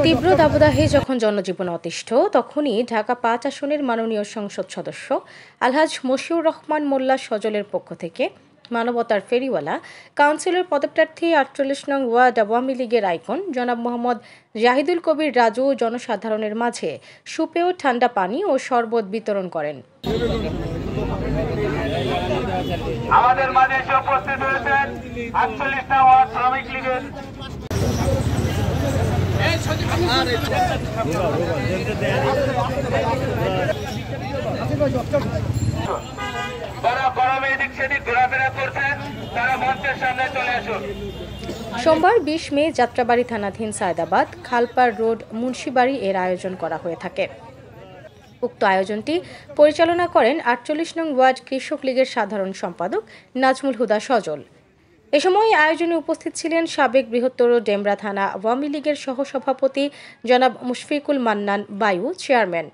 তীব্র দাবদাহে যখন জনজীবন অতিষ্ঠ, তখনই ঢাকা ৫ আসনের মাননীয় সংসদ সদস্য আলহাজ মশিউর রহমান মোল্লা সজলের পক্ষ থেকে মানবতার ফেরিওয়ালা কাউন্সিলর পদপ্রার্থী ৪৮ নং ওয়ার্ড আওয়ামী লীগের আইকন জনাব মোহাম্মদ জাহিদুল কবির রাজু জনসাধারণের মাঝে সুপেয় ঠান্ডা পানি ও শরবত বিতরণ করেন। আমাদের মাঝে এসে উপস্থিত হয়েছেন ৪৮ নং ওয়ার্ড শ্রমিক লীগের সোমবার ২০ মে যাত্রাবাড়ী থানাধীন সায়দাবাদ খালপাড় রোড মুন্সিবাড়ি এর আয়োজন করা হয়ে থাকে। উক্ত আয়োজনটি পরিচালনা করেন ৪৮ নং ওয়ার্ড কৃষক লীগের সাধারণ সম্পাদক নাজমুল হুদা সজল। এ সময় আয়োজনে উপস্থিত ছিলেন সাবেক বৃহত্তর ডেমরা থানা আওয়ামী লীগের সহসভাপতি জনাব মুশফিকুল মান্নান বায়ু চেয়ারম্যান,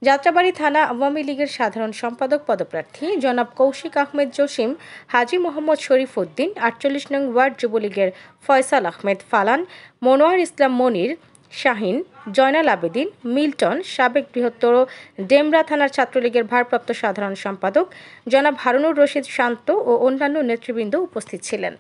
যাত্রাবাড়ী থানা আওয়ামী লীগের সাধারণ সম্পাদক পদপ্রার্থী জনাব কৌশিক আহমেদ জসিম, হাজী মোহাম্মদ শরীফ উদ্দিন, ৪৮ নং ওয়ার্ড যুবলীগের ফয়সাল আহমেদ ফালান, মনোয়ার ইসলাম মনির, শাহিন, জয়নাল আবেদিন, মিল্টন, সাবেক বৃহত্তর ডেমরা থানার ছাত্রলীগের ভারপ্রাপ্ত সাধারণ সম্পাদক জনাব হারুনুর রশিদ শান্ত ও অন্যান্য নেতৃবৃন্দ উপস্থিত ছিলেন।